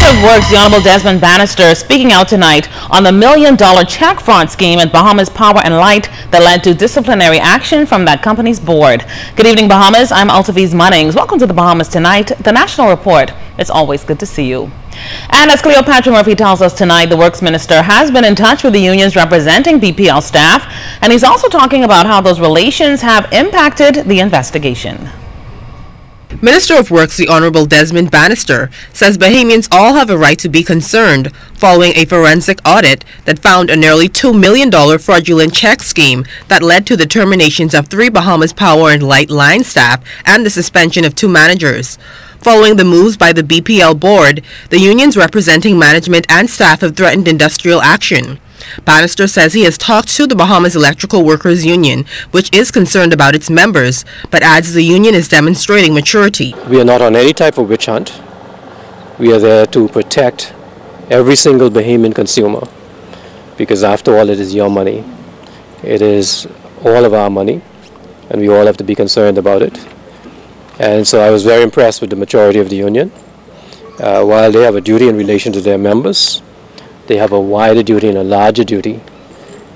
Minister of Works, the Honorable Desmond Bannister, speaking out tonight on the $1 million check fraud scheme at Bahamas Power and Light that led to disciplinary action from that company's board. Good evening, Bahamas. I'm Altaviz Munnings. Welcome to the Bahamas Tonight, the National Report. It's always good to see you. And as Cleopatra Murphy tells us tonight, the Works Minister has been in touch with the unions representing B.P.L staff, and he's also talking about how those relations have impacted the investigation. Minister of Works, the Honorable Desmond Bannister, says Bahamians all have a right to be concerned following a forensic audit that found a nearly $2 million fraudulent check scheme that led to the terminations of 3 Bahamas Power and Light line staff and the suspension of 2 managers. Following the moves by the B.P.L board, the unions representing management and staff have threatened industrial action. Bannister says he has talked to the Bahamas Electrical Workers Union, which is concerned about its members, but adds the union is demonstrating maturity. We are not on any type of witch hunt. We are there to protect every single Bahamian consumer, because after all, it is your money. It is all of our money, and we all have to be concerned about it. And so I was very impressed with the maturity of the union. While they have a duty in relation to their members, they have a wider duty and a larger duty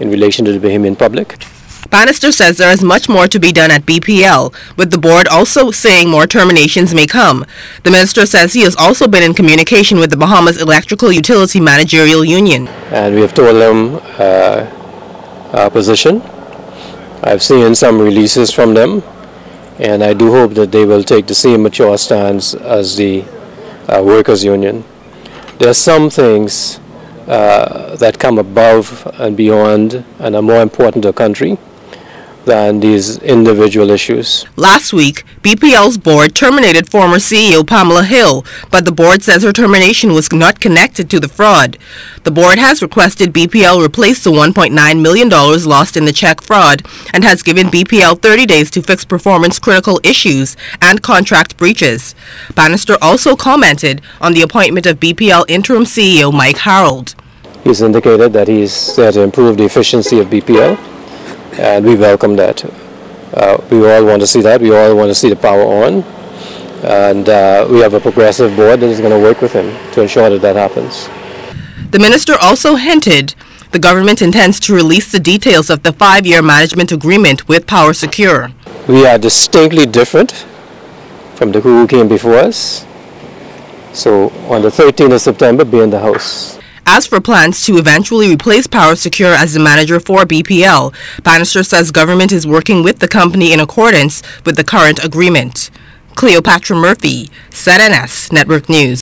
in relation to the Bahamian public. Bannister says there is much more to be done at B.P.L, with the board also saying more terminations may come. The minister says he has also been in communication with the Bahamas Electrical Utility Managerial Union. And we have told them our position. I've seen some releases from them, and I do hope that they will take the same mature stance as the workers' union. There are some things that come above and beyond and are more important to a country than these individual issues. Last week, B.P.L's board terminated former CEO Pamela Hill, but the board says her termination was not connected to the fraud. The board has requested B.P.L replace the $1.9 million lost in the check fraud and has given B.P.L 30 days to fix performance-critical issues and contract breaches. Bannister also commented on the appointment of B.P.L interim CEO Mike Harold. He's indicated that he's there to improve the efficiency of B.P.L, and we welcome that. We all want to see that. We all want to see the power on, and we have a progressive board that is going to work with him to ensure that that happens. The minister also hinted the government intends to release the details of the 5-year management agreement with Power Secure. We are distinctly different from the who came before us. So on the 13th of September, be in the House. As for plans to eventually replace Power Secure as the manager for B.P.L, Bannister says government is working with the company in accordance with the current agreement. Cleopatra Murphy, ZNS Network News.